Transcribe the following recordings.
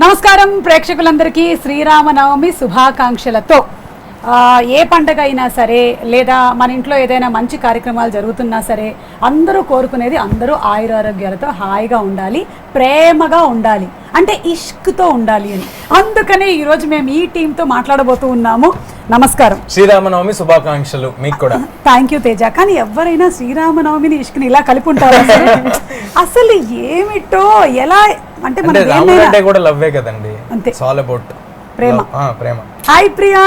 నమస్కారం ప్రేక్షకులందరికీ శ్రీరామనవమి శుభాకాంక్షలతో ఏ పండగ అయినా సరే లేదా మన ఇంట్లో ఏదైనా మంచి కార్యక్రమాలు జరుగుతున్నా సరే అందరూ కోరుకునేది అందరూ ఆయురారోగ్యాలతో హాయిగా ఉండాలి, ప్రేమగా ఉండాలి, అంటే ఇష్క్తో ఉండాలి అని. అందుకనే ఈరోజు మేము ఈ టీంతో మాట్లాడబోతూ ఉన్నాము. నమస్కారం, శ్రీరామనవమి శుభాకాంక్షలు మీకు కూడా. Thank you Teja. కానీ ఎవరైనా శ్రీరామనవమిని ఇష్క్ని ఇలా కలిపి ఉంటారు అసలు ఏమిటో ఎలా అంటే రాముడంటే కూడా లవ్వే కదండి, అంతే. ఇట్స్ ఆల్ అబౌట్ ప్రేమ. ప్రేమ. Hi Priya,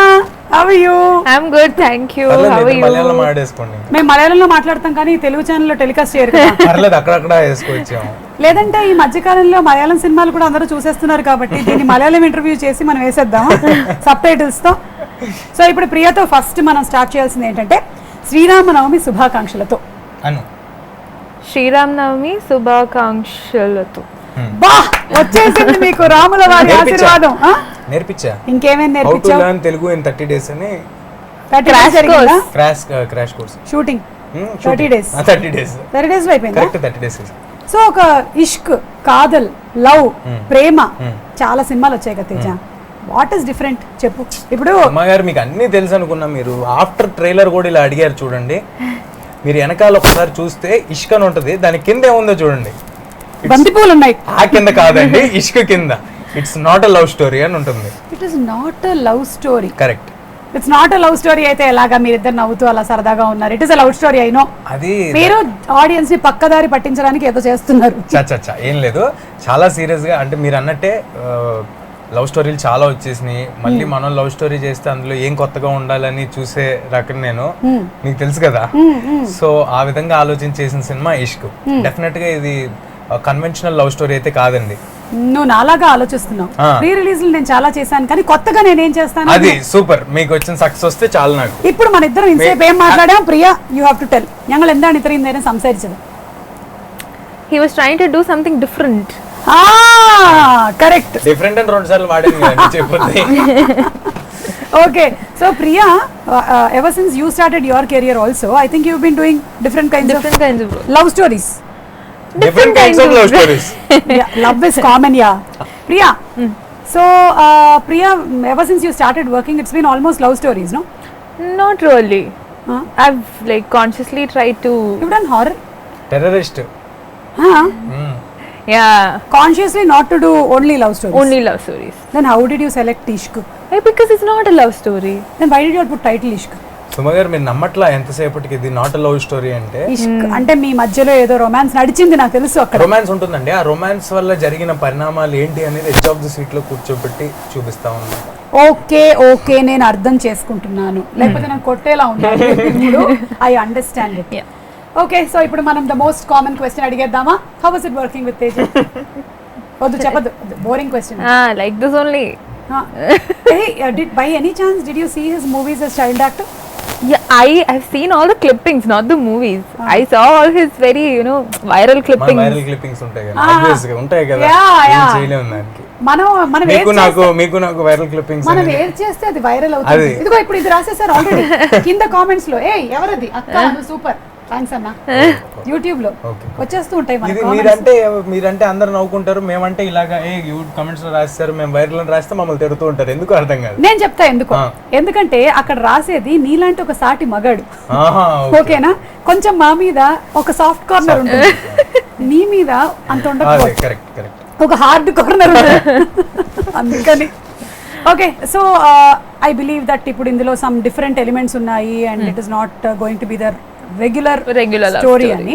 how are you? I am good, thank you. How are you? మలయాళంలో మాట్లాడేసుకోండి. మేము మలయాళంలో మాట్లాడతాం కానీ తెలుగు ఛానల్లో టెలికాస్ట్ చేయరు కదా. పర్లేదు, అక్కడక్కడ వేసుకోవచ్చాము. లేదంటే ఈ మధ్యకాలంలో మలయాళం సినిమాలు కూడా అందరూ చూసేస్తున్నారు కాబట్టి దీన్ని మలయాళం ఇంటర్వ్యూ చేసి మనం వేసేద్దాం సబ్ టైటిల్స్ తో. సో ఇప్పుడు ప్రియతో ఫస్ట్ మనం స్టార్ట్ చేయాల్సింది ఏంటంటే శ్రీరామనవమి శుభాకాంక్షలతో అను. శ్రీరామనవమి శుభాకాంక్షలతో. బా వచ్చేసింది మీకు రాముల వారి ఆశీర్వాదం. నేర్పించా. ఇంకేమేం హౌ టు నేర్పించావు? లెర్న్ తెలుగు ఇన్ 30 days అని crash course. Shooting 30 days. 30 days 30 days లో అయిపోయిందా? Correct, 30 days. సో ఒక ఇష్క్, కాదల్, లవ్, ప్రేమ చాలా సినిమాలు వచ్చాయి కదా తేజ. వాట్ ఈస్ డిఫరెంట్ చెప్పు. ఇప్పుడు అమ్మగారు మీకు అన్నీ తెలుసు అనుకున్నా. మీరు ఆఫ్టర్ ట్రైలర్ కూడా ఇలా అడిగారు చూడండి. మీరు వెనకాల ఒకసారి చూస్తే ఇష్క్ అని ఉంటుంది, దాని కింద ఏముందో చూడండి. బంతిపూలు ఉన్నాయి. ఆ కింద కాదండి, ఇష్క్ కింద. It's not a love story అని ఉంటుంది. It is not a love story. Correct. It's not a love story అయితే ఎలాగా మీరిద్దరు నవ్వుతూ అలా సరదాగా ఉన్నారు? It is a love story అయినో. అది మీరు ఆడియన్స్ ని పక్కదారి పట్టించడానికి ఏదో చేస్తున్నారు. చచ్చా ఏం లేదు, చాలా సీరియస్ గా. అంటే మీరు అన్నట్టే లవ్ స్టోరీలు చాలా వచ్చేసినాయి. మళ్ళీ మనం లవ్ స్టోరీ చేస్తే అందులో ఏం కొత్తగా ఉండాలని చూసే రకం నేను, మీకు తెలుసు కదా. సో ఆ విధంగా ఆలోచించి చేసిన సినిమా ఇష్క్. డెఫినెట్ గా ఇది కన్వెన్షనల్ లవ్ స్టోరీ అయితే కాదండి. నువ్వు నాలాగా ఆలోచిస్తున్నావు. ప్రీ రిలీజ్ నేను చాలా చేశాను కానీ కొత్తగా నేనేం చేస్తాను. అది సూపర్. మీకు వచ్చిన సక్సెస్ వస్తే చాలు నాకు. ఇప్పుడు మన ఇద్దరం ఇంతసేపు ఏం మాట్లాడాం Priya? You have to tell. ഞങ്ങൾ എന്താണ് ഇത്രയും നേരം സംസാരിച്ചത്? He was trying to do something different. Correct. Different అని 2 సార్లు వాడాను చెప్పొద్దు. Okay, so Priya, ever since you started your career also, I think you've been doing different kinds of love stories. Different kinds of love stories. Yeah, love is common, yeah. Priya, so Priya, ever since you started working, it's been almost love stories, no? Not really. I've like consciously tried to. You've done horror? Terrorist. Yeah. Consciously not to do only love stories? Only love stories. Then how did you select Ishq? Because it's not a love story. Then why did you put title Ishq? సుమగారు మీరు నమ్మట్లా ఎంతసేపటికి ఇది not a love story అంటే. ఇష్క్ అంటే మీ మధ్యలో ఏదో romance నడిచింది నాకు తెలుసు. అక్కడ రొమాన్స్ ఉంటుందండి. ఆ రొమాన్స్ వల్ల జరిగిన పరిణామాలు ఏంటి అనేది ఎడ్జ్ ఆఫ్ ది సీట్ లో కూర్చోబెట్టి చూపిస్తా ఉన్నాను. ఓకే ఓకే, నేను అర్థం చేసుకుంటున్నాను. లేకపోతే నాకు కొట్టేలా ఉండాలి. ఇప్పుడు I understand it. Okay, so ఇప్పుడు మనం ద మోస్ట్ కామన్ క్వశ్చన్ అడిగేద్దామా? How was it working with Teja? వద్దు చెప్పదు, boring question. Like this only. By any chance did you see his movies as child actor? Yeah, I've seen all the clippings, not the movies. I saw all his very, viral clippings. Viral clippings ఉంటాయి కదా, obvious గా ఉంటాయి కదా. ఏం చేయలేము దానికి. మనం మీకు నాకు వైరల్ క్లిప్పింగ్స్ మనం ఏం చేస్తే అది వైరల్ అవుతుంది. ఇదిగో ఇప్పుడు ఇది రాసేసారు ఆల్రెడీ కింద కామెంట్స్ లో. ఎవరది అక్క, సూపర్, థ్యాంక్స్ అన్న. యూట్యూబ్ లో వచ్చేస్తూ ఉంటాయి. మీరంటే అందరు నవ్వుకుంటారు, మేమంటే ఇలాగా కమెంట్స్ లో రాస్తారు, మేము వైరల్ అని రాస్తే మమ్మల్ని తిడుతూ ఉంటారు. ఎందుకు అర్థం కాదు. నేను చెప్తా ఎందుకు. ఎందుకంటే అక్కడ రాసేది నీలాంటి ఒక సాటి మగాడు. ఓకేనా? కొంచెం మా మీద ఒక సాఫ్ట్ కార్నర్ ఉంటుంది, నీ మీద అంత ఉండదు. ఒక హార్డ్ కార్నర్ ఉంటుంది. అందుకని okay, so I believe that ఇప్పుడు ఇందులో సమ్ డిఫరెంట్ ఎలిమెంట్స్ ఉన్నాయి and it is not going to be the regular story అని.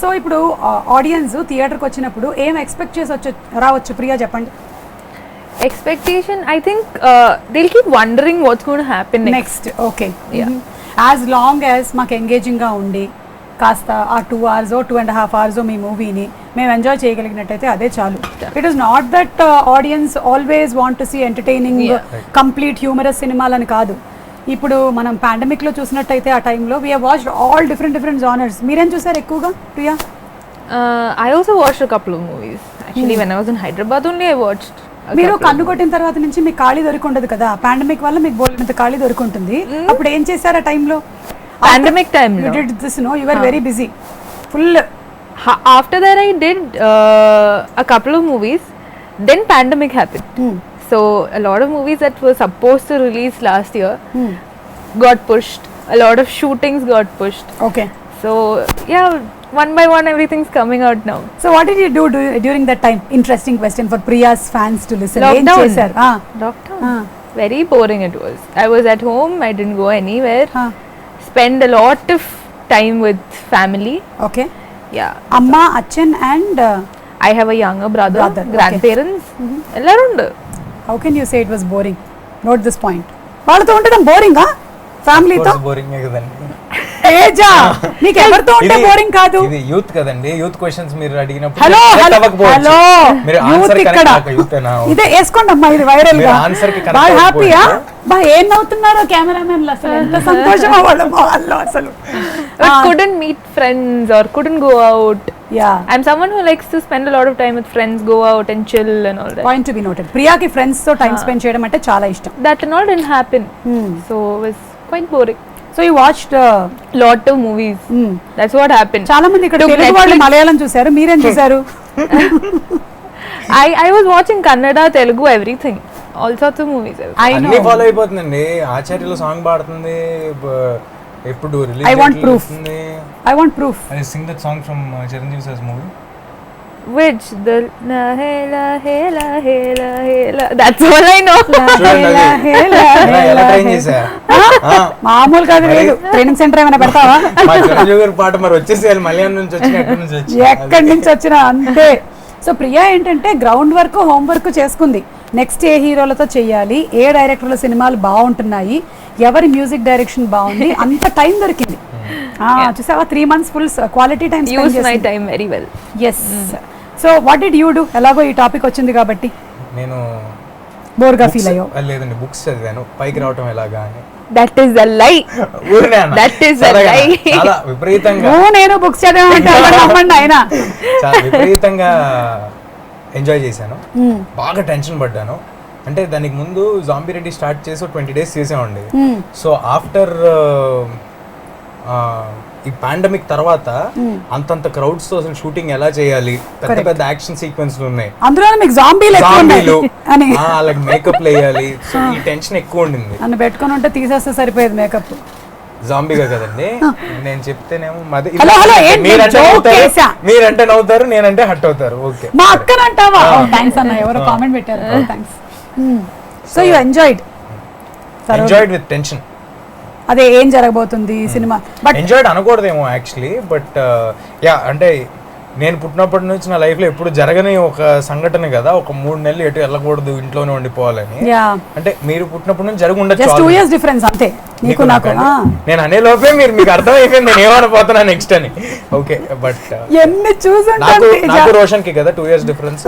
సో ఇప్పుడు ఆడియన్స్ థియేటర్కి వచ్చినప్పుడు ఏం ఎక్స్పెక్ట్ చేసి రావచ్చు ప్రియా, చెప్పండి. Expectation, I think they'll keep wondering what's going to happen next. Okay. As long as మాకు ఎంగేజింగ్గా ఉండి కాస్త ఆ 2 hours 2.5 hours మీ మూవీని మేము ఎంజాయ్ చేయగలిగినట్టయితే అదే చాలు. It is not that audience always want to see entertaining complete humorous సినిమాలని కాదు. ఇప్పుడు మనం పాండమిక్ లో చూసినట్టయితే ఆ టైంలో we have watched all different genres. మీరేం చూసారు ఎక్కువగా Priya? I also watched a couple of movies. Actually, when I was in Hyderabad only, I watched. మీరు కన్ను కొట్టిన తర్వాత నుంచి మీకు ఖాళీ దొరికుండదు కదా. పాండమిక్ వల్ల మీకు బోల్డంత ఖాళీ దొరుకుంటుంది. అప్పుడు ఏం చేశారు ఆ టైంలో? Pandemic time. You did this, no? You were very busy. Full. After that, I did a couple of movies. then pandemic happened. So a lot of movies that were supposed to release last year got pushed. A lot of shootings got pushed. Okay. So yeah, one by one everything's coming out now. So what did you do during that time? Interesting question for Priya's fans to listen. Lockdown. ఏం చేశారు? Lockdown. Very boring it was. I was at home. I didn't go anywhere. Ah. Spend a lot of time with family. Okay. Yeah. Amma, Achan and I have a younger brother. Okay. Grandparents. Ellaru undu. how can you say it was boring? Note this point. వాళ్ళతో ఉండడం బోరింగా ఫ్యామిలీతో? Boring కదండి. ఏజా నీకు ఎవరితో ఉంటే boring కాదు. ఇది youth కదండి, యూత్ క్వశ్చన్స్ మీరు అడిగినప్పుడు హలో హలో మీరు యూత్ ఆన్సర్ ఇక్కడ కరెక్ట్ యూతేనా ఇదే వేసుకోండి అమ్మా, ఇది వైరల్ గా. మీరు ఆన్సర్ కి కరెక్ట్ బాగా హ్యాపీయా? బా ఏం నవ్వుతున్నారో కెమెరామెన్లు, అసలు ఎంత సంతోషం అవ్వడం వాళ్ళు అసలు. But couldn't meet friends or couldn't go out. Yeah I'm someone who likes to spend a lot of time with friends, go out and chill and all that. Point to be noted. ప్రియాకి friends తో time spend చేయడం అంటే చాలా ఇష్టం. That and all didn't happen. So it was quite boring. So you watched Lot of movies. That's what happened. చాలా మంది ఇక్కడ Took Telugu వాళ్ళు Netflix. మలయాళం చూశారు, మీరేం చూశారు? I was watching Kannada, Telugu, everything. All sorts of movies. I know. అన్ని follow అయిపోతుందండి. ఆచార్యలో సాంగ్ పాడుతుంది, ఎప్పుడు release I want proof. I want proof. I sing that song from Chiranjeevi sir's movie. Which the la hela hela hela hela. That's all I know. ఎలా train చేశా? మామూలు కాదు, లేదు ట్రైనింగ్ సెంటర్ ఏమైనా పెడతావా? మా చిరంజీవి గారి పాట మరి వచ్చేసేయాలి, మలయాళం నుంచి వచ్చిన ఎక్కడి నుంచి వచ్చి ఎక్కడి నుంచి వచ్చినా అంతే. సో ప్రియా ఏంటంటే గ్రౌండ్ వర్క్, హోమ్ వర్క్ చేసుకుంది. నెక్స్ట్ ఏ హీరోలతో చెయ్యాలి, ఏ డైరెక్టర్ల సినిమాలు బాగుంటున్నాయి, ఎవరి మ్యూజిక్ డైరెక్షన్ బాగుంది, అంత టైం దొరికింది. చూసావా, 3 months full quality time Use my time very well. Yes. So what did you do? ఎలాగో ఈ టాపిక్ వచ్చింది కాబట్టి నేను బోర్గా ఫీల్ అయ్యో? లేదండి, బుక్స్ చదివాను పైకి రావటం ఎలాగా అని. That is a lie. ఊరినే అన్న. That is a సరదాగా lie. చాలా విపరీతంగా నేను బుక్స్ చదివామంటే అవ్వండి ఆయన. చాలా విపరీతంగా ఎంజాయ్ చేశాను, బాగా టెన్షన్ పడ్డాను. అంటే దానికి ముందు జాంబీ రెడ్డి స్టార్ట్ చేసి 20 days చేసామండి. సో ఆఫ్టర్ ఈ పాండమిక్ తర్వాత అంతంత క్రౌడ్స్ తో అసలు షూటింగ్ ఎలా చేయాలి, పెద్ద పెద్ద యాక్షన్ సీక్వెన్స్లు ఉన్నాయి, అందులో మీకు జాంబీలు ఎక్కువ జాంబీలు అని అలాగే మేకప్ వేయాలి. సో ఈ టెన్షన్ ఎక్కువ ఉండింది. నన్ను పెట్టుకొని ఉంటే తీసేస్తే సరిపోయేది మేకప్. జాంబీగా కదండి, నేను చెప్తేనేమో హలో, హలో, ఏంటి? మీరంటే joke నవ్వుతారు, చేశా. మీరంటే నవ్వుతారు, నేనంటే హట్ అవుతారు. ఓకే, మా అక్కనంటావా? థ్యాంక్స్ అన్న, ఎవరో కామెంట్ పెట్టారు, thanks. So you enjoyed with tension. అదే ఏం జరగబోతుంది సినిమా, బట్ ఎంజాయ్డ్ అనకూడదేమో యాక్చువల్లీ, బట్ యా అంటే నేను పుట్టినప్పటి నుంచి నా లైఫ్ లో ఎప్పుడు జరగని ఒక సంఘటన కదా, ఒక 3 నెలలు ఎటు వెళ్ళకూడదు, ఇంట్లోనే ఉండిపోవాలని. అంటే మీరు పుట్టినప్పటి నుంచి జరిగి ఉండొచ్చు, జస్ట్ 2 years డిఫరెన్స్ అంతే నీకు నాకు. నేను అనే లోపే మీకు అర్థం అయిపోయింది నేను ఏమనిపోతున్నా నెక్స్ట్ అని. ఓకే, బట్ ఎన్ని నాకు రోషన్ కి కదా 2 years డిఫరెన్స్,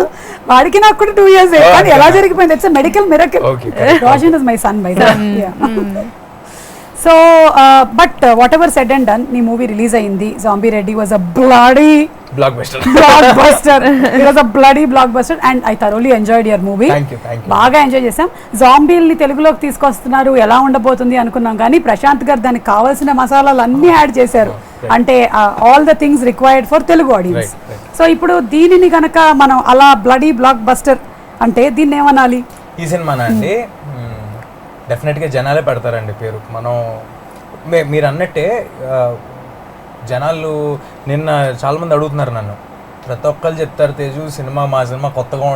వాడికి నాకు కూడా 2 years. కానీ ఎలా జరిగిపోయింది? It's medical miracle. Okay, Roshan is my son by the way. So but what ever said and done, నీ మూవీ రిలీజ్ అయింది. Zombie Reddy was a bloody blockbuster. It was a bloody blockbuster and I thoroughly enjoyed your movie. Thank you. బాగా enjoy చేసాం. జాంబీల్ని తెలుగులోకి తీసుకొస్తున్నారు, ఎలా ఉండబోతుంది అనుకున్నాం, కానీ ప్రశాంత్ గారు దానికి కావాల్సిన మసాలాలు అన్ని యాడ్ చేశారు. అంటే all the things required for Telugu audience. So ఇప్పుడు దీనిని కనుక మనం అలా బ్లడీ బ్లాక్ బస్టర్ అంటే దీన్ని ఏమనాలి? ఈ సినిమానా అండి, డెఫినెట్గా జనాలే పెడతారండి పేరు. మనం మీరు అన్నట్టే జనాలు నిన్న చాలామంది అడుగుతున్నారు నన్ను, ప్రతి ఒక్కరు చెప్తారు తేజు మా సినిమా కొత్తగా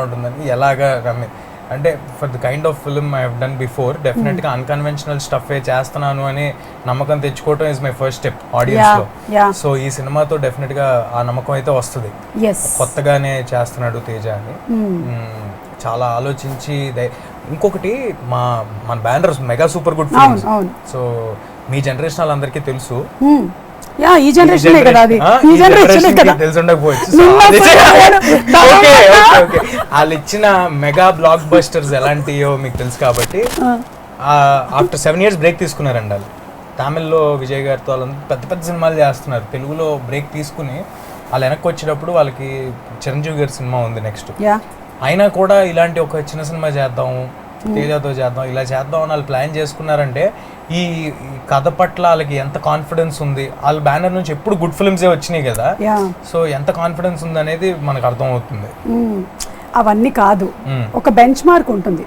ఉంటుందని. ఎలాగా అంటే for the kind of film I have done before, డెఫినెట్గా అన్కన్వెన్షనల్ స్టఫే చేస్తున్నాను అని నమ్మకం తెచ్చుకోవటం ఇస్ మై ఫస్ట్ స్టెప్ ఆడియన్స్లో. సో ఈ సినిమాతో డెఫినెట్గా ఆ నమ్మకం అయితే వస్తుంది, కొత్తగానే చేస్తున్నాడు తేజ అని. చాలా ఆలోచించి ఇంకొకటి మన banners Mega Super Good Films. So మీ జనరేషన్ వాళ్ళందరికీ తెలుసు, ఈ జనరేషన్ కదా, అది ఈ జనరేషన్ కదా, తెలిసి ఉండకపోవచ్చు. వాళ్ళు ఇచ్చిన మెగా బ్లాక్ బస్టర్స్ ఎలాంటియో మీకు తెలుసు కాబట్టి ఆఫ్టర్ 7 years బ్రేక్ తీసుకున్నారండి వాళ్ళు. తమిళ్లో విజయ్ గారితో వాళ్ళంతా పెద్ద పెద్ద సినిమాలు చేస్తున్నారు, తెలుగులో బ్రేక్ తీసుకుని వాళ్ళు వెనక్కి వచ్చేటప్పుడు వాళ్ళకి చిరంజీవి గారి సినిమా ఉంది నెక్స్ట్. అయినా కూడా ఇలాంటి ఒక చిన్న సినిమా చేద్దాం, తేజతో చేద్దాం, ఇలా చేద్దాం అని వాళ్ళు ప్లాన్ చేసుకున్నారంటే ఈ కథ పట్ల వాళ్ళకి ఎంత కాన్ఫిడెన్స్ ఉంది. వాళ్ళ బ్యానర్ నుంచి ఎప్పుడు గుడ్ ఫిల్మ్సే వచ్చినాయి కదా, సో ఎంత కాన్ఫిడెన్స్ ఉంది అనేది మనకు అర్థం అవుతుంది. అవన్నీ కాదు, ఒక బెంచ్ మార్క్ ఉంటుంది.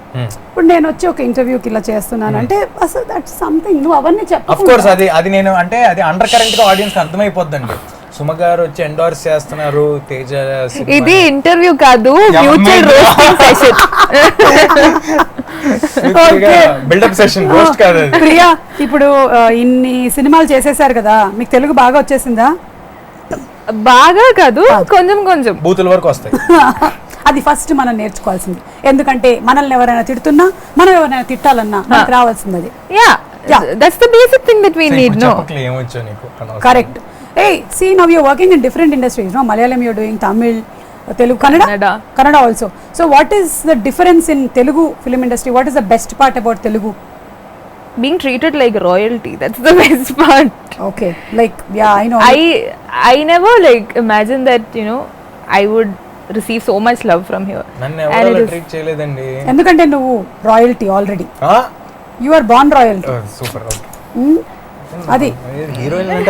ఇప్పుడు నేను వచ్చి ఒక ఇంటర్వ్యూకి ఇలా చేస్తున్నాను అంటే అసలు దట్స్ సంథింగ్, నువ్వు అవన్నీ ఆఫ్ కోర్స్ అది నేను అంటే అది అండర్ కరెంట్ గా ఆడియన్స్ అర్థమైపోద్దండి. సుమ గారు వచ్చి ఎండోర్స్ చేస్తున్నారు తేజ, ఇది ఇంటర్వ్యూ కాదు, mutual roasting session. Buildup session, roast కాదు. ప్రియా, ఇప్పుడు ఇన్ని సినిమాలు చేసేసారు కదా, మీకు తెలుగు బాగా వచ్చేసిందా? బాగా కాదు, కొంచెం కొంచెం బూతుల వరకు వస్తాయి. అది ఫస్ట్ మనం నేర్చుకోవాల్సింది, ఎందుకంటే మనల్ని ఎవరైనా తిడుతున్నా, మనం ఎవరైనా తిట్టాలన్నా మనకు రావాల్సింది అది. That's the basic thing that we need. No ఏమొచ్చో నీకు correct. Hey, see, now you're working in different industries, no? Malayalam you're doing, Tamil, Telugu, Kannada also. So what is the difference in Telugu film industry? What is the best part about Telugu? Being treated like royalty, that's the best part. Okay, like, yeah, I know. I never like imagined that, you know, I would receive so much love from here. నన్ను ఎవరు treat చేయలేదండి, ఎందుకంటే నువ్వు royalty already, you are born royalty. Super. అది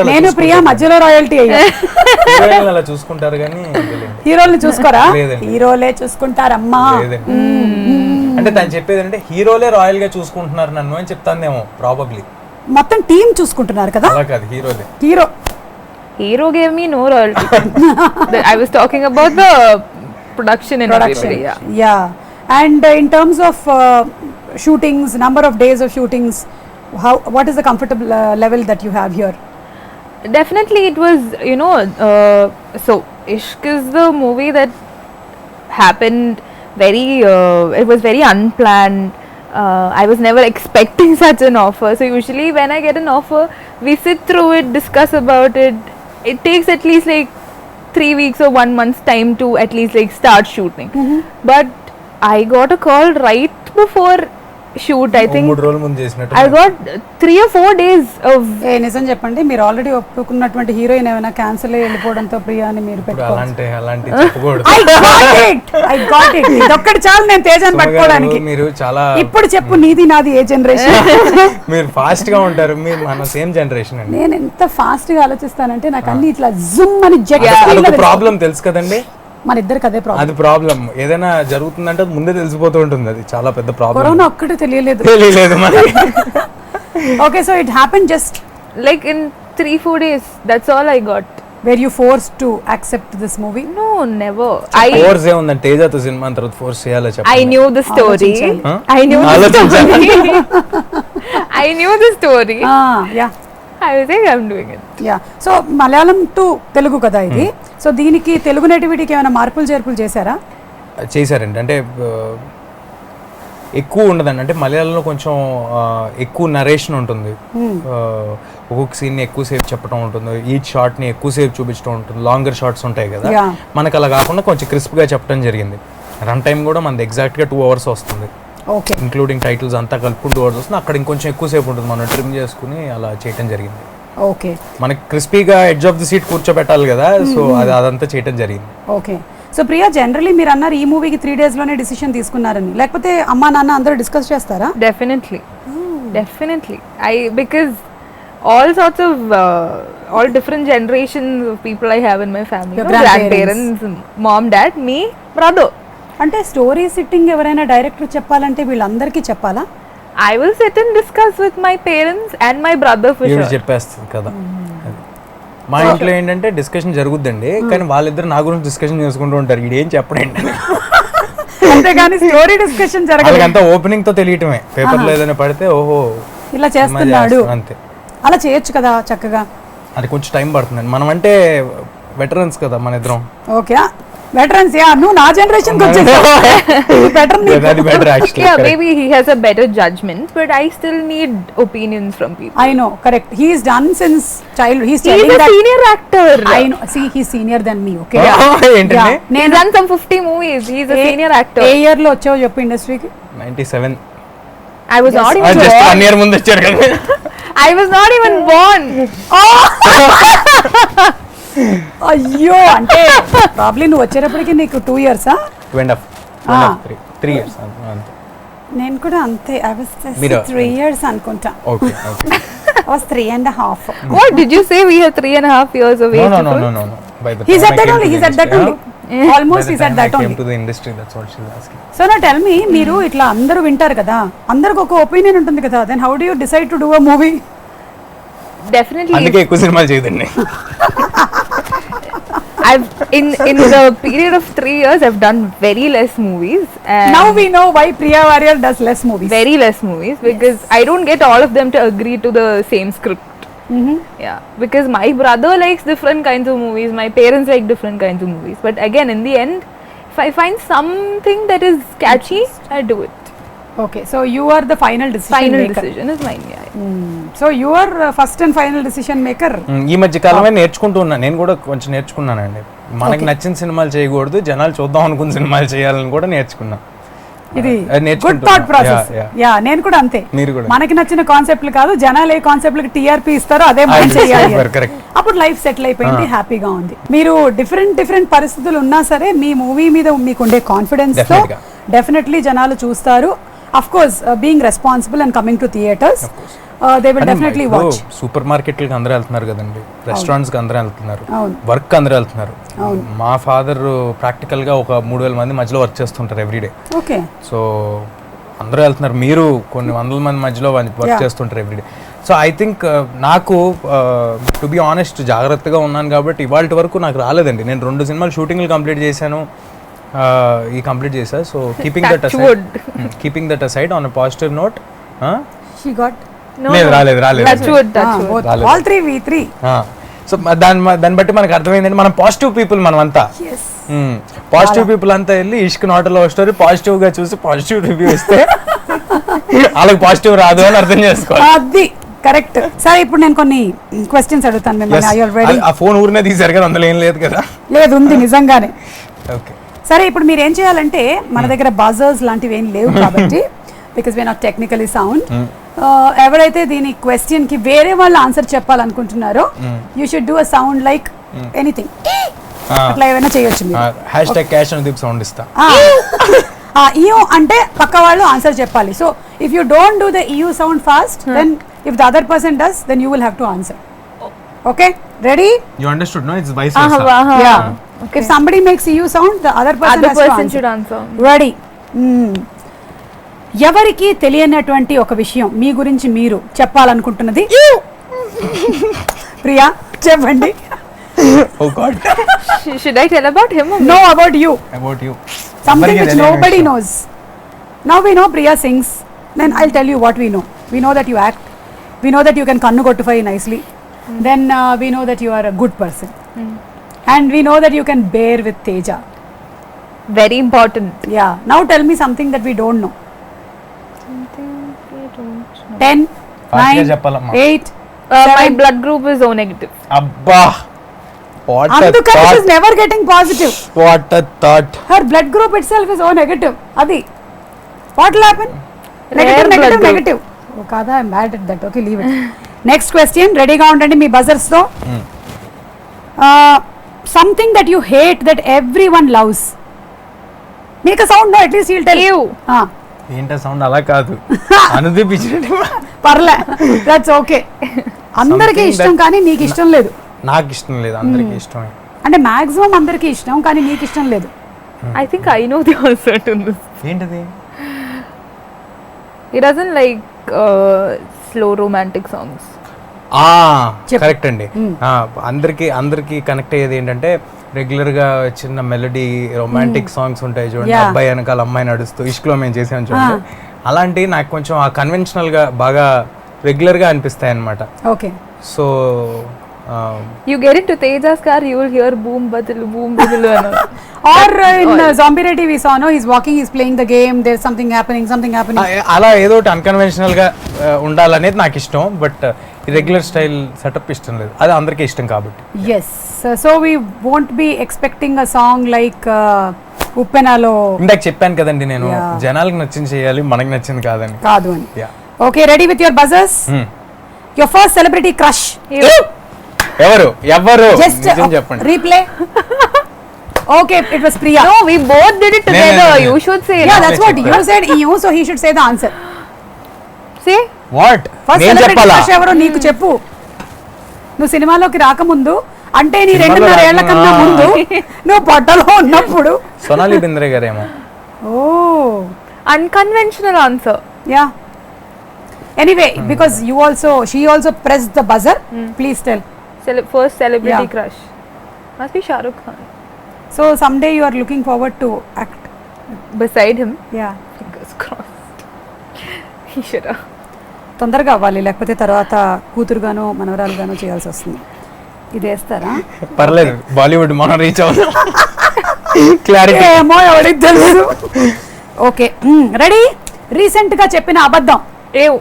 నేను ప్రియా మధ్యలో royalty అయ్యా. అలా చూసుకుంటారు కానీ హీరోల్ని చూసుకోరా? హీరోలే చూసుకుంటారమ్మా. అంటే తను చెప్పేది అంటే హీరోలే రాయల్ గా చూసుకుంటున్నారు నన్ను అని చెప్తానేమో ప్రాబబ్లీ. మొత్తం టీం చూసుకుంటున్నారు కదా? అలా కాదు, హీరోలే. Hero gave me no royalty. I was talking about the production and everybody. Yeah. And in terms of shootings, number of days of shootings, what is the comfortable level that you have here? Definitely it was, you know, so Ishq is the movie that happened very it was very unplanned. I was never expecting such an offer. So usually when I get an offer, we sit through it, discuss about it. It takes at least like 3 weeks or 1 month's time to at least like start shooting. But I got a call right before shoot. I think 3 రోజుల ముందు చేసినట్టు I got 3 or 4 days of. నిజం చెప్పండి, మీరు already ఒప్పుకున్నటువంటి heroine ఏమైనా cancel అయ్యి వెళ్ళిపోవడంతో ప్రియా అని మీరు అలాంటి చెప్పకూడదు. I got it. ఇదొక్కటి చాలు నేను తేజాన్ని పట్టుకోవడానికి. మీరు చాలా ఇప్పుడు చెప్పు, నీది నాది ఏ జనరేషన్? మీరు ఫాస్ట్ గా ఉంటారు, మీరు మన సేమ్ జనరేషన్ అండి. నేను ఎంత ఫాస్ట్ గా ఆలోచిస్తానంటే నాకు అన్ని ఇట్లా జూమ్ అని జెట్. ప్రాబ్లం తెలుసు కదండి మన ఇద్దరికి, అదే ప్రాబ్లం. అది ప్రాబ్లం. ఏదైనా జరుగుతుందంటే ముందే తెలిసిపోతూ ఉంటుంది, అది చాలా పెద్ద ప్రాబ్లం. కరోనా ఒక్కటే తెలియలేదు మనకి. Okay, so it happened just like in 3-4 days. That's all I got. Were you forced to accept this movie? No, never. Force ఏముందంటే తేజాతో సినిమా తర్వాత ఫోర్స్ చేయాలో చెప్పండి. I knew the story. I knew the story. Yeah. I was like, I'm doing it. Yeah. So Malayalam to Telugu కదా ఇది. So దీనికి తెలుగు నేటివిటీకి ఏమైనా మార్పులు చేర్పులు చేశారా? చేశారండి. అంటే ఎక్కువ ఉండదండి. అంటే మలయాళంలో కొంచెం ఎక్కువ నరేషన్ ఉంటుంది, ఒక్కొక్క సీన్ని ఎక్కువసేపు చెప్పడం ఉంటుంది, ఈచ్ షార్ట్ని ఎక్కువసేపు చూపించడం ఉంటుంది, లాంగర్ షార్ట్స్ ఉంటాయి కదా. మనకు అలా కాకుండా కొంచెం క్రిస్ప్గా చెప్పడం జరిగింది. రన్ టైం కూడా మనది ఎగ్జాక్ట్గా 2 hours వస్తుంది, ఇంక్లూడింగ్ టైటిల్స్ అంతా కలుపుకుని 2 hours వస్తుంది. అక్కడ ఇంకొంచెం ఎక్కువసేపు ఉంటుంది, మనం ట్రిమ్ చేసుకుని అలా చేయడం జరిగింది. ఓకే, మనకి క్రిస్పీగా ఎడ్జ్ ఆఫ్ ది సీట్ కూర్చోబెట్టాలి కదా, సో అదంతా చేయడం జరిగింది. ఓకే. సో ప్రియా, జనరల్లీ మీరు అన్నారు ఈ మూవీకి 3 days లోనే డిసిషన్ తీసుకున్నారని, లేకపోతే అమ్మా నాన్న అందరూ డిస్కస్ చేస్తారా? Definitely. Because all sorts of all different generations of people I have in my family. Your grandparents, mom, dad, me, brother. అంటే స్టోరీ సిట్టింగ్ ఎవరైనా డైరెక్టర్ చెప్పాలంటే వీళ్ళందరికీ చెప్పాలా? I will sit and discuss with my parents and my brother for sure. చెప్పేస్తుంది కదా. మా ఇంట్లో ఏంటంటే డిస్కషన్ జరుగుద్దండి, కానీ వాళ్ళిద్దరు నా గురించి డిస్కషన్ చేసుకుంటూ ఉంటారు, ఇదేం చెప్పడండి. అంతేగాని స్టోరీ డిస్కషన్ జరగదు. అంతా ఓపెనింగ్ తో తెలియటమే, పేపర్ లో ఏదైనా పడితే ఓహో ఇలా చేస్తున్నాడు అంతే. అలా చేయొచ్చు కదా చక్కగా. అది కొంచెం టైం పడుతుందండి, మనం అంటే వెటరన్స్ కదా మన ఇద్దరం. Okay, veterans. యా, నువ్వు నా జనరేషన్ కి వచ్చేసావు. Yeah, maybe he has a better judgment, but I still need opinions from people. I know, correct. He is done since childhood. He's a senior actor. I know. See, he's senior than me. Okay. ఏంటండి? He's done some 50 movies. He's a senior actor. A year లో వచ్చావు చెప్పు ఇండస్ట్రీకి? 97. I was not even just born. 1 year ముందు వచ్చారు కదా. I was not even born. అయ్యో, అంటే ప్రాబ్లీ నువ్వు వచ్చేటప్పటికి నీకు 2 years? 3 years. నేను కూడా అంతే. I was 3 years అనుకుంటా. Okay. I was 3.5. What did you say? We have 3.5 years of age. No. By the He time said I that came only. to He the said that industry, only. Almost is at that only. To the industry that's what she is asking. So నా tell me, మీరు ఇట్లా అందరూ వింటారు కదా, అందరికి ఒక opinion ఉంటుంది కదా, then how do you decide to do a movie? Definitely. అందుకే ఎక్కువ సినిమాలు చేయదండి. I've in the period of 3 years I've done very less movies, and Now we know why Priya Warrior does less movies. very less movies because I don't get all of them to agree to the same script. Yeah, because my brother likes different kinds of movies, my parents like different kinds of movies, but again in the end if I find something that is catchy, I do it. Okay, so you are the final decision Final maker. decision is mine. Yeah. So you are first and final decision maker. ఈ మధ్య కాలమే నేర్చుకుంటూ ఉన్నా, నేను కూడా కొంచెం నేర్చుకున్నానండి. మనకి నచ్చిన సినిమాలు చేయకూడదు, జనాలు చూద్దాం అనుకున్న సినిమాలు చేయాలని కూడా నేర్చుకున్నా. ఇది అది గుడ్ నేర్చుకుంటున్నా. Thought process. Yeah, yeah. Yeah, నేను కూడా అంతే. మీరు కూడా. మనకి నచ్చిన కాన్సెప్ట్లు కాదు, జనాలు ఏ కాన్సెప్ట్లకి టీఆర్పీ ఇస్తారో అదే మనం చేయాలి. కరెక్ట్. అప్పుడు లైఫ్ సెటిల్ అయిపోయింది, హ్యాపీగా ఉంది. మీరు డిఫరెంట్ పరిస్థితులు ఉన్నా సరే మీ మూవీ మీద మీకు ఉండే కాన్ఫిడెన్స్ తో Definitely గా. డెఫినెట్లీ జనాలు చూస్తారు. Of course being responsible and coming to theatres, they will definitely watch. Super మార్కెట్లకి అందరూ వెళ్తున్నారు కదండి, రెస్టారెంట్స్ కి అందరూ వెళ్తున్నారు, అవును. వర్క్ అందరూ వెళ్తున్నారు. మా ఫాదర్ ప్రాక్టికల్ గా ఒక 3000 మంది మధ్యలో వర్క్ చేస్తుంటారు ఎవ్రీడే. ఓకే, సో అందరూ వెళ్తున్నారు, మీరు కొన్ని వందల మంది మధ్యలో వర్క్ చేస్తుంటారు ఎవ్రీడే. సో ఐ థింక్ నాకు టు బి ఆనెస్ట్ జాగ్రత్తగా ఉన్నాను కాబట్టి ఇవాళ వరకు నాకు రాలేదండి. నేను 2 సినిమాలు షూటింగ్లు కంప్లీట్ చేశాను, ఈ కంప్లీట్ చేశా. So keeping that aside on a positive note. She got లేదు, రాలేదు. Touch wood. All 3 v3. So దాన్ని బట్టి మనకు అర్థమైందండి, మనం పాజిటివ్ పీపుల్, మనం అంతా yes, పాజిటివ్ పీపుల్ అంతా వెళ్ళి ఇష్క్ నాట్ లవ్ స్టోరీ పాజిటివ్ గా చూసి పాజిటివ్ రివ్యూ ఇస్తే వాళ్ళకి పాజిటివ్ రాదు అని అర్థం చేసుకోవాలి. అది కరెక్ట్. సరే, ఇప్పుడు నేను కొన్ని క్వశ్చన్స్ అడుగుతాను మిమ్మల్ని. Are you ready? ఆ ఫోన్ ఊరినే తీసారు కదా, అందులో ఏం లేదు కదా. లేదు, ఉంది నిజంగానే. ఓకే, సరే, ఇప్పుడు మీరు ఏం చేయాలంటే, మన దగ్గర బజర్స్ లాంటివి ఏం లేవు కాబట్టి because we not technically sound, ఎవరైతే దీని క్వశ్చన్ కి వేరే వాళ్ళు ఆన్సర్ చెప్పాలనుకుంటున్నారో you should do a sound like anything, అట్లా ఏమైనా చేయొచ్చు మీరు. హ్యాష్ ట్యాగ్ క్యాష్ అని సౌండ్ ఇస్తా. ఇయూ అంటే పక్క వాళ్ళు ఆన్సర్ చెప్పాలి. So if you don't do the eww sound fast, then if the other person does, then you will have to answer. Okay, ready? You understood no? It's vice Uh-huh, versa. uh-huh. Yeah. If somebody makes you sound, the other person Other has to person answer. should answer. Ready? ఎవరికి తెలియనటువంటి ఒక విషయం మీ గురించి మీరు చెప్పాలనుకుంటున్నది? ప్రియా, చెప్పండి. Oh God, Should I tell about him? No, about you. About you. Something which nobody knows. Now we know Priya sings. Then I'll tell you what we know. We know that you act. We know that you can kannu kottufai nicely. Then we know that you are a good person. And we know that you can bear with Teja. Very important. Yeah. Now tell me something that we don't know. Something we don't know. 10, Fast గా 9, చెప్పాలమ్మా. 8. My 7. blood group is O negative. అబ్బా, what a అందుకని she is thought, never getting positive. What a thought. Her blood group itself is O negative. Adi. What will happen? Negative, Rare blood negative, group. negative. Oh, kada, I'm bad at that. Okay, leave it. Next question. Ready ga undandi me buzzers తో. Something that you hate that everyone loves. Make a sound, no? At least he'll tell. Ew. ఏంటా sound? అలా కాదు, అనుదీప్ ఇచ్చినట్టు. పర్లే, that's okay. అందరికీ ఇష్టం కానీ నీకు ఇష్టం లేదు. నాకు ఇష్టం లేదు, అందరికి ఇష్టమే. అంటే మాక్సిమం అందరికీ ఇష్టం కానీ నీకు ఇష్టం లేదు. I think I know the answer to this. ఏంటది? He doesn't like slow romantic songs. చెప్పు. కరెక్ట్ అండి. అందరికి కనెక్ట్ అయ్యేది ఏంటంటే రెగ్యులర్ గా చిన్న మెలడీ రొమాంటిక్ సాంగ్స్ ఉంటాయి చూడండి, Yeah. అబ్బాయి వెనకాల అమ్మాయి నడుస్తూ ఇష్క్లో మేము చేసాం చూడండి, అలాంటి నాకు కొంచెం ఆ కన్వెన్షనల్ గా బాగా రెగ్యులర్ గా అనిపిస్తాయి అన్నమాట. Okay. So You get into Teja's car, you will hear boom badilu boom badilu and all. Or in Zombie Ready we saw, no, he's walking, he's playing the game, there's something happening. అలా ఏదో ఒకటి unconventional గా ఉండాలనేది నాకు ఇష్టం, but regular style setup ఇష్టం లేదు, అది అందరికీ ఇష్టం కాబట్టి. Yes. So we won't be expecting a song like Uppenalo ఇందాక చెప్పాను కదండి నేను, Yeah. జనాలకు నచ్చింది చేయాలి, మనకి నచ్చింది కాదని. కాదు అని. Yeah. Okay, ready with your buzzers? Your first celebrity crush. ఎవరు Just నిజం చెప్పండి. replay. Okay, it was Priya. No, we both did it together. no. You should say. Yeah, it. that's what you said. You, so he should say the answer. Say. What first నేను celebrity చెప్పాలా? Crush ఎవరో నీకు చెప్పు. నువ్వు సినిమాలోకి రాకముందు అంటే నీ సినిమాలో 2.5 ఏళ్ల కన్నా రాకుండా- ముందు నువ్వు పొట్టలో ఉన్నప్పుడు. సోనాలి బింద్రే గారేమో. ఓ Unconventional answer. Yeah anyway because you also she also press the buzzer. Please tell. First celebrity Yeah. crush. Must be Shah Rukh Khan. So someday you are looking forward to act. Beside him, yeah fingers crossed. He should have. తొందరగా అవ్వాలి, లేకపోతే తర్వాత కూతురుగానో మనవరాలుగానో చేయాల్సి వస్తుంది. ఇది వేస్తారా? పర్లేదు, బాలీవుడ్ మనం రీచ్ అవుతాం. క్లారిటీ. ఏమో ఎవరికి తెలుసు. Okay ready. రీసెంట్ గా చెప్పిన అబద్ధం. Ew.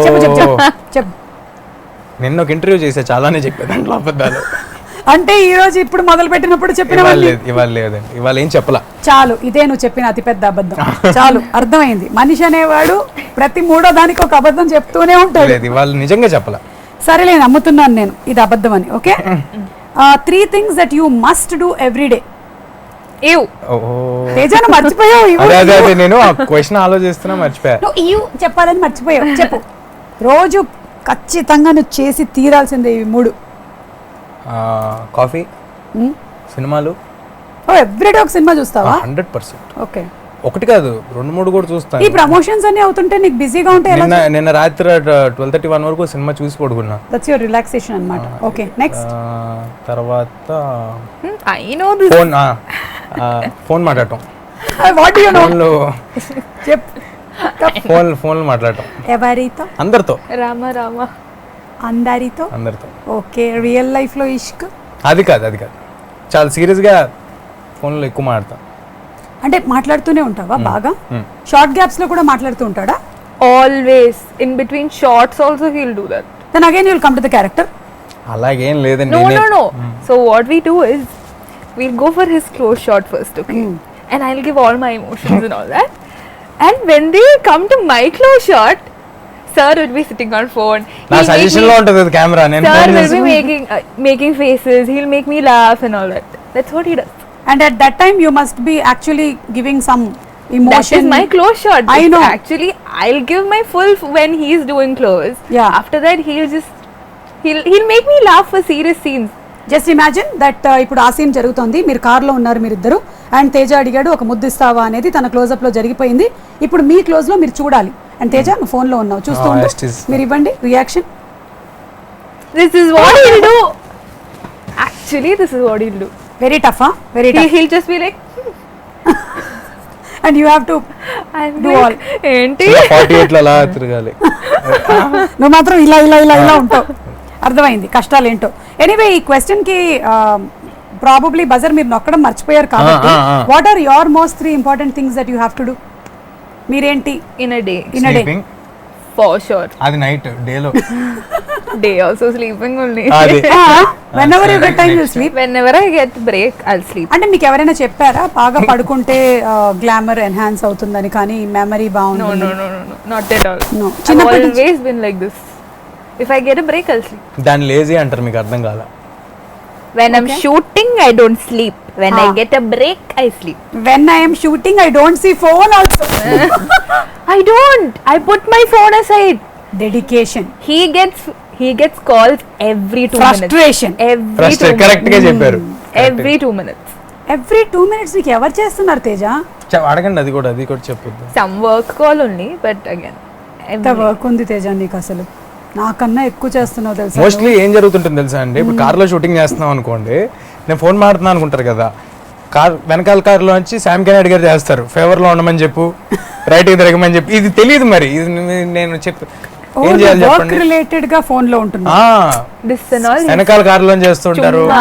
చెప్పు చెప్పు చెప్పు చెప్పు. నిన్న ఒక ఇంటర్వ్యూ చేసా, చాలానే చెప్పా దాంట్లో అబద్ధాలు. అంటే ఈ రోజు ఇప్పుడు మొదలు పెట్టినప్పుడు చెప్పిన ఇవాళ వాళ్ళు లేదు, ఇవాళ లేదండి, ఇవాళ ఏం చెప్పలా. చాలు, ఇదే నువ్వు చెప్పిన అతిపెద్ద అబద్ధం. చాలు, అర్థమైంది. మనిషి అనేవాడు ప్రతి మూడో దానికి ఒక అబద్ధం చెప్తూనే ఉంటాడు. లేదు, ఇవాళ నిజంగా చెప్పలా. సరేలే, నమ్ముతున్నాను నేను ఇది అబద్ధం అని. Okay 3 things that you must do every day. Ew. తేజాను మర్చిపోయావు. అదే అదే అదే నేను ఆ క్వశ్చన్ ఆలోచిస్తున్నా, మర్చిపోయా. నువ్వు ఇవి చెప్పాలని మర్చిపోయావు. చెప్పు. రోజు ఖచ్చితంగా నువ్వు చేసి తీరాల్సిందే ఇవి 3. కాఫీ, సినిమాలు. ఎవ్రీడే ఒక సినిమా చూస్తావా? 100%. ఓకే. ఒకటి కాదు, 2-3 కూడా చూస్తాను. ఈ ప్రమోషన్స్ అన్ని అవుతుంటే నీకు బిజీగా ఉంటే ఎలా? నిన్న రాత్రి 12:31 వరకు సినిమా చూసి పడుకున్నా. దట్స్ యువర్ రిలాక్సేషన్ అన్నమాట. Okay next. తర్వాత I know this. ఫోన్ మాట్లాడటం. What do you know? ఫోన్లో చెప్పు. ఫోన్లో మాట్లాడటం. ఎవరితో? అందరితో. Rama. అందరితో. ఓకే. రియల్ లైఫ్ లో ఇష్క్? అది కాదు, చాలా సీరియస్గా ఫోన్లో ఎక్కువ మాట్లాడతాం. అంటే మాట్లాడుతూనే ఉంటావా బాగా? షార్ట్ గ్యాప్స్ లో కూడా మాట్లాడుతూ ఉంటాడా? Always. In between shots also he'll do that. Then again you will come to the character. అలాగేం లేదండి. No. So what we do is we'll go for his close shot first, okay? And I'll give all my emotions and all that. And when they come to my close shot, sir would be sitting on phone. నా suggestion లో ఉంటుంది camera. నేను Sir phone will చేసి- be making faces. He'll make me laugh and all that. That's what he does. And at that time you must be actually giving some emotion. That is my close shot. I know. Actually, I'll give my full when he's doing close. Yeah. After that, he'll make me laugh for serious scenes. Just imagine that ఇప్పుడు ఆ scene జరుగుతోంది, మీరు కార్లో ఉన్నారు మీరిద్దరు, and Teja అడిగాడు ఒక ముద్దిస్తావా అనేది, తన క్లోజ్అప్ లో జరిగిపోయింది. ఇప్పుడు మీ క్లోజ్ లో మీరు చూడాలి, అండ్ తేజ నువ్వు ఫోన్ లో ఉన్నావు చూస్తూ ఉండు. yes, yes. మీరు ఇవ్వండి reaction. This is what he'll do. Actually, this is what he'll do. Very tough. Very tough. He'll just be like, and you have to I'm Do like, all. ఏంటి? 48 అలా తిరగాలి. నువ్వు మాత్రం ఇలా ఉంటావు. అర్థమైంది కష్టాలు ఏంటో. ఎనీవే ఈ క్వశ్చన్ కి ప్రాబబ్లీ బజర్ మీరు నొక్కడం మర్చిపోయారు కాబట్టి what are your most 3 important things that you have to do? మీరేంటి In a day. in a day? Sleeping. For sure. అది నైట్, డేలో. Day also sleeping only. అది whenever you get time you sleep? Whenever I get break, I'll sleep. అంటే మీకు ఎవరైనా చెప్పారా బాగా పడుకుంటే గ్లామర్ ఎన్హాన్స్ అవుతుందని, కానీ మెమరీ No, బాగుంటుంది? not at all. No. I've చిన్నప్పటి నుంచి always been like this. If I get a break, I'll sleep. దాన్ని లేజీ అంటారు, మీకు అర్థం కాల. When I'm shooting, I don't sleep. When I get a break, I sleep. when I am shooting I don't see phone also. I don't. I put my phone aside. Dedication. He gets calls every 2 minutes. Frustration. Every 2 correct గా minutes. చెప్పారు. Every 2 minutes. Every 2 minutes నీకు ఎవరు చేస్తున్నారు తేజ? అడగండి, అది కూడా చెప్పొద్దు. Some work call only, but again. ఎంత వర్క్ ఉంది తేజ నీకు, అసలు నాకన్నా ఎక్కువ చేస్తున్నావు తెలుసా. మోస్ట్లీ ఏం జరుగుతుంటుంది తెలుసా అండి, ఇప్పుడు కార్లో షూటింగ్ చేస్తున్నాం అనుకోండి, నేను ఫోన్ మాడుతున్నాను అనుకుంటారు కదా, వెనకాల కార్లో వచ్చి శామ్ కెనాడి గారు చేస్తారు, ఫేవర్ లో ఉండమని చెప్పు, రైట్ తిరగమని చెప్పి. ఇది తెలియదు మరి, ఇది నేను చెప్పు ఏం చేయాలి వర్క్ చెప్పండి. రిలేటెడ్ గా ఫోన్ లో ఉంటున్నా. This and all. వెనకాల కార్లో చేస్తుంటారు, ఆ.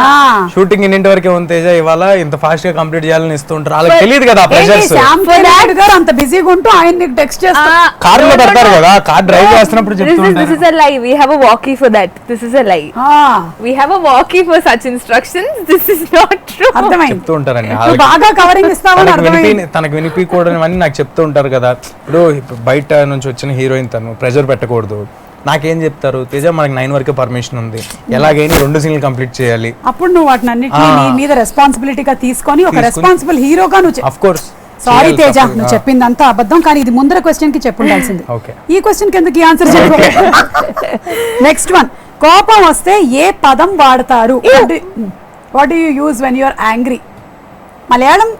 షూటింగ్ ఇన్నింటి వరకే ఉంది తేజ, ఇవాళ ఇంత ఫాస్ట్ గా కంప్లీట్ చేయాలని ఇస్తుంటారు. వాళ్ళకి తెలియదు కదా ప్రెషర్స్. శ్యామ్ కెనాడి గారు అంత బిజీగా ఉంటూ ఆయన నీకు టెక్స్ట్ చేస్తారు. కార్లో పెడతారు కదా, కార్ డ్రైవ్ చేస్తున్నప్పుడు చెప్తూ This ఉంటారు. is a lie. We have a walkie for that. This is a lie. We have a walkie for such instructions. This is not true. అర్థమైంది. చెప్తూ ఉంటారండి. నువ్వు బాగా కవరింగ్ ఇస్తావని అర్థమైంది. తనకు వినిపించకూడనివన్నీ నాకు చెప్తూ ఉంటారు కదా. ఇప్పుడు బయట నుంచి వచ్చిన హీరోయిన్ తను ప్రెషర్ పెట్టకూడదు. నాకేం చెప్తారు, తేజ మనకి 9 వరకే పర్మిషన్ ఉంది, ఎలాగైనా 2 సీన్లు కంప్లీట్ చేయాలి. అప్పుడు నువ్వు వాటిని అన్నిటినీ నీ మీద రెస్పాన్సిబిలిటీగా తీసుకొని ఒక రెస్పాన్సిబుల్ హీరోగా నువ్వు ఆఫ్ కోర్స్. సారీ తేజ, నువ్వు చెప్పిందంతా అబద్ధం, కానీ ఇది ముందర క్వశ్చన్ కి చెప్పుండాల్సింది. ఓకే, ఈ క్వశ్చన్ కిందకి ఆన్సర్ చెప్పు. నెక్స్ట్ వన్, కోపం వస్తే ఏ పదం వాడతారు? What do you use when you are angry? Malayalam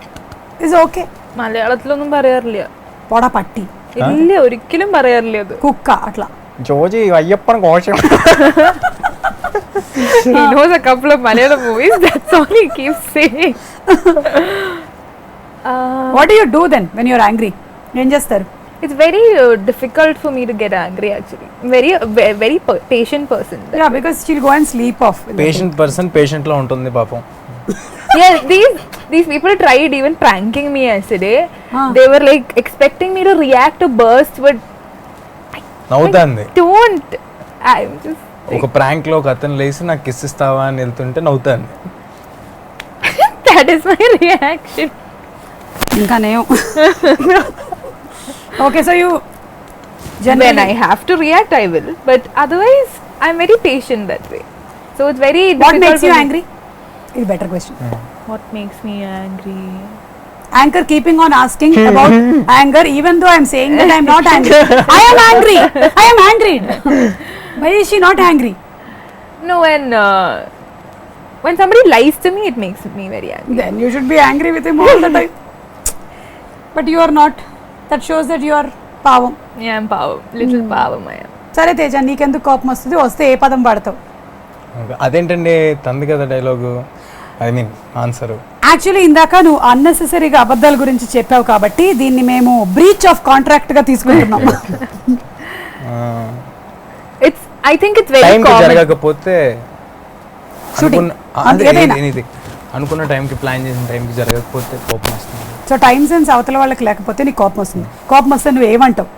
is okay. മലയാളത്തിലൊന്നും പറയാറില്ല. പോടാ പട്ടി. ഇല്ല, ഒരിക്കലും പറയാറില്ല അത്. കുക്ക അട്ല ജോജി അയ്യപ്പൻ കോശം. He knows a couple of Malayalam movies, that's all he keeps saying. What do you do then when you are angry? ఏం చేస్తారు? It's very difficult for me to get angry actually. Very patient person. Yeah, because she'll go and sleep off. Patient person patient లో ఉంటుంది పాపం. Yeah, these people tried even pranking me yesterday. They were like expecting me to react to burst, but నవ్వుతాంది. don't. I'm just ఒక prank లో ఒక అతను లేసి నాకు kiss ఇస్తావా అని వెళ్తుంటే నవ్వుతాంది. that is my reaction. ఇంకా నేను. Okay, so you when I have to react I will, but otherwise I'm very patient that way. So it's very difficult. What makes you angry? Is better question. What makes me angry? Anchor keeping on asking about anger even though I'm saying that I'm not angry. I am angry. I am angry. Why is she not angry? No, when somebody lies to me it makes me very angry. Then you should be angry with him all the time. But you are not. That shows that you are పావం. Yeah, I'm పావం. Little పావం I am. సరే తేజ, నీకెందుకు కోపం వస్తుంది? వస్తే ఏ పదం వాడతావు? అదేంటండి తంది కదా dialogue, I mean answer. Actually ఇందాక నువ్వు అన్నెసెసరీగా అబద్ధాల గురించి చెప్పావు కాబట్టి దీన్ని మేము బ్రీచ్ ఆఫ్ కాంట్రాక్ట్ గా తీసుకుంటున్నాం. I think it's very common. జరగకపోతే షూటింగ్ అనుకున్న టైంకి ప్లాన్ చేసిన టైంకి జరగకపోతే కోపం వస్తుంది. సో టైం సెన్స్ అవతల వాళ్ళకి లేకపోతే నీకు కోపం వస్తుంది. కోపం వస్తే నువ్వు ఏమంటావు?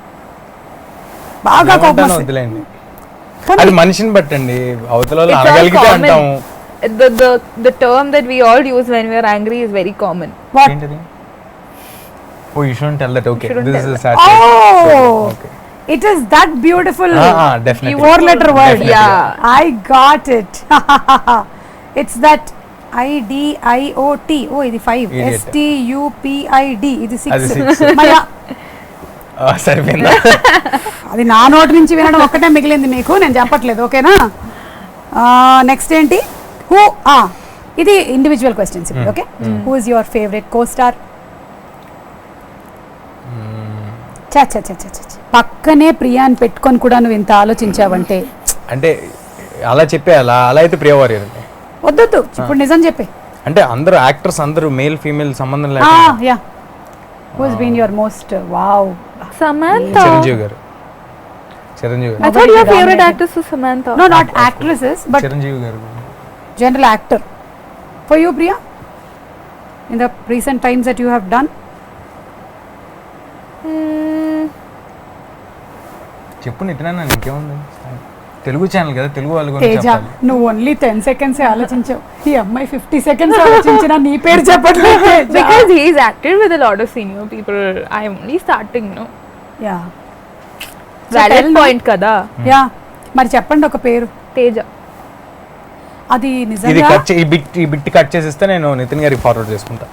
బాగా కోపం వస్తుంది. వదిలేండి, అది మనిషిని బట్టండి. అవతల వాళ్ళు It's all అనగలిగితే common. అంటాము. The term that we all use when we are angry is very common. What? ఏంటది? Oh, you shouldn't tell that. Okay, Shouldn't this tell is a that. satire. Oh, Okay. it is that beautiful Definitely. 4-letter word. Definitely. Yeah. I got it. It's that IDIOT. Oh, ఇది 5. Idiot. STUPID. ఇది అది 6. 6. మయా. సరిపోయిందా? అది నా నోటి నుంచి వినడం ఒక్కటే మిగిలింది మీకు, నేను చెప్పట్లేదు. ఓకేనా? నెక్స్ట్ ఏంటి? ఇది ఇండివిజువల్ క్వశ్చన్స్ ఇప్పుడు. Okay, who is your favourite co star? పక్కనే ప్రియాని పెట్టుకొని కూడా నువ్వు ఇంత ఆలోచించావంటే అంటే అలా చెప్పేయాలా? అలా అయితే ప్రియవారి వద్దొద్దు, ఇప్పుడు నిజం చెప్పే. అంటే అందరూ యాక్టర్స్ అందరూ మేల్ ఫీమేల్ సంబంధం లేకుండా. Yeah, who has been your most wow? Samantha. Chiranjeevi garu. Chiranjeevi I గారు. thought your favorite actress was Samantha. No, not actresses, but Chiranjeevi గారు. general actor. For you, Priya, in the recent times that you have done? చెప్పు నితినా, ఇంకేముంది? Telugu channel కదా, తెలుగు వాళ్ళు కూడా తేజ, చెప్పాలి. నువ్వు only 10 seconds ఆలోచించావు. ఈ అమ్మాయి 50 seconds ఆలోచించినా నీ పేరు చెప్పట్లేదు. Because he's acted with a lot of senior people. I'm only starting, no? Yeah, Valid point kada. Yeah. మరి చెప్పండి ఒక పేరు. Teja. అది ఇది నిజంగా కట్ ఈ బిట్ కట్ చేసిస్తే నేను నితిన్ గారికి ఫార్వర్డ్ చేసుకుంటా.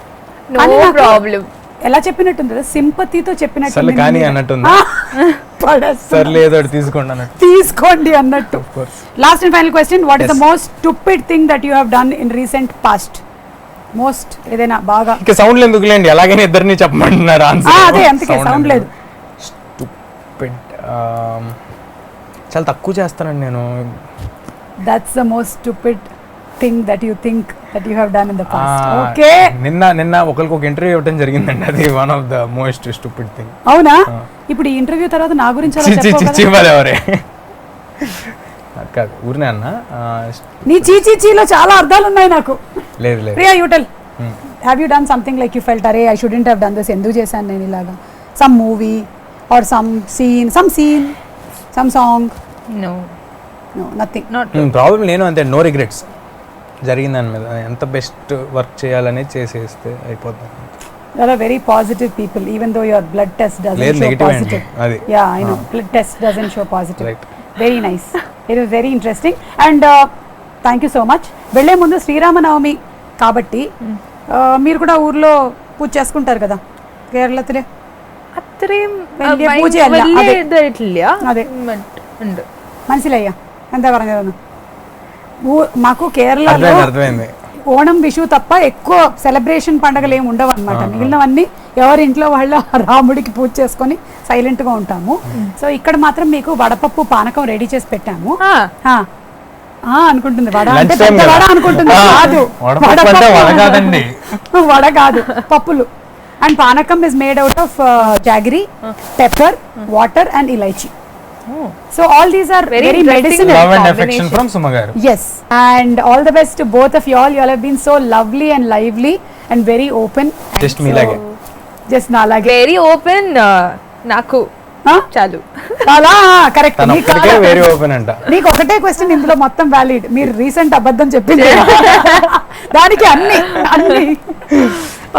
No అది నాకు problem. ఎలా చెప్పినట్టుంది? సింపతితో చెప్పినట్టు. సర్లే కానీ అన్నట్టుంది. సర్లే ఏదో ఒకటి తీసుకోండి అన్నట్టు. తీసుకోండి అన్నట్టు. Of course. Last and final question, what is the Yes. Most stupid thing that you have done in recent past? Most ఏదైనా బాగా. ఇంకా సౌండ్ ఎందుకులేండి, అలాగనే ఇద్దరిని చెప్పమంటున్నారు ఆన్సర్. అదే అందుకే సౌండ్ లేదు. స్టూపిడ్ చాలా తక్కువ చేస్తానండి నేను. That's the most stupid thing that you think that you have done in the past. Okay, నిన్న ఒకరికి ఒక ఇంటర్వ్యూ ఇవ్వడం జరిగిందండి. అది one of the most stupid thing. అవునా? ఇప్పుడు ఈ ఇంటర్వ్యూ తర్వాత నా గురించి అలా చెప్పావు కదా? చివాలి ఎవరే కాదు, ఊరినే అన్న. నీ చీచీచీలో చాలా అర్థాలు ఉన్నాయి నాకు. లేదు లేదు. Priya, you tell, have you done something like you felt అరే I shouldn't have done this, ఎందుకు చేశాను నేను ఇలాగా? Some movie or some scene, some song? No. No, nothing. Not. Problem నేను అంతే, నో రిగ్రెట్స్. జరిగిన దాని మీద ఎంత బెస్ట్ వర్క్ చేయాలనేది చేసేస్తే అయిపోతుంది. There are very positive people, even though your blood test doesn't లేదు, show negative positive. అండి అది. Yeah, I know. Blood test doesn't show positive. Right. Very nice. It was very interesting. And thank you so much. వెళ్ళే ముందు శ్రీరామనవమి కాబట్టి మీరు కూడా ఊర్లో పూజ చేసుకుంటారు కదా కేరళത്തിലെ? അത്രയും വലിയ പൂജയല്ല, അതെ. ഇല്ല. അതെ. ഉണ്ട്. മനസ്സിലായ എന്താ പറഞ്ഞതെന്ന്? మాకు కేరళలో అర్థమైంది. ఓణం విషు తప్ప ఎక్కువ సెలబ్రేషన్ పండుగలు ఏమి ఉండవు అనమాట. మిగిలినవన్నీ ఎవరి ఇంట్లో వాళ్ళ రాముడికి పూజ చేసుకొని సైలెంట్ గా ఉంటాము. సో ఇక్కడ మాత్రం మీకు వడపప్పు పానకం రెడీ చేసి పెట్టాము. అనుకుంటుంది వడ అంటే పెద్ద వడ అనుకుంటుంది, కాదు వడ కాదు, పప్పులు. అండ్ పానకం is made out of jaggery, pepper, water and elaichi. So all these are very medicinal. Love and affection from Suma garu. Yes, and all the best to both of you all. You all have been so lovely and lively and very open. Just me lage. Just na lage. Very open. Naku. చాలు అలా correct. Very open అంట. నీకు ఒకటే question ఇందులో మొత్తం valid. మీరు recent అబద్ధం చెప్పింది దానికి అన్ని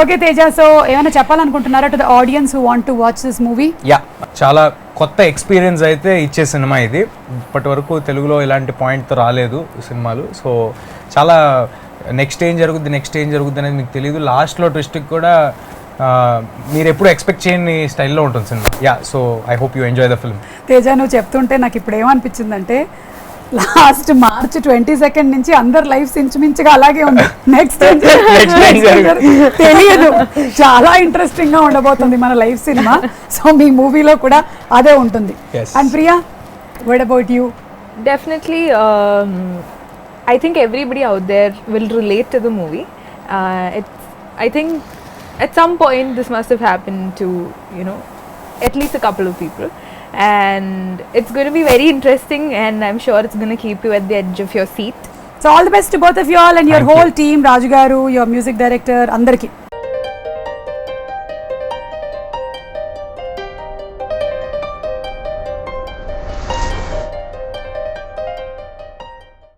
ఓకే తేజ, సో ఏమైనా చెప్పాలనుకుంటున్నారా to the audience who want to watch this movie? Yeah, చాలా కొత్త ఎక్స్పీరియన్స్ అయితే ఇచ్చే సినిమా ఇది. ఇప్పటి వరకు తెలుగులో ఇలాంటి పాయింట్తో రాలేదు సినిమాలు. సో చాలా నెక్స్ట్ ఏం జరుగుద్ది అనేది మీకు తెలియదు. లాస్ట్లో ట్విస్ట్కి కూడా మీరు ఎప్పుడు ఎక్స్పెక్ట్ చేయని స్టైల్లో ఉంటుంది cinema. Yeah, so I hope you enjoy the film. Teja, నువ్వు చెప్తుంటే నాకు ఇప్పుడు ఏమనిపించిందంటే లాస్ట్ మార్చ్ 22 నుంచి అందరు లైఫ్స్ ఇంచుమించుగా అలాగే ఉంది. నెక్స్ట్ తెలియదు, చాలా ఇంట్రెస్టింగ్ గా ఉండబోతుంది మన లైఫ్ సినిమా. సో మీ మూవీలో కూడా అదే ఉంటుంది. And Priya, what about you? Definitely, I think everybody out there will relate to the movie. I think at some point this must have happened to, at least a couple of people. And it's going to be very interesting, and I'm sure it's going to keep you at the edge of your seat. So all the best to both of you all and your whole team, Raju garu, your music director, andarki.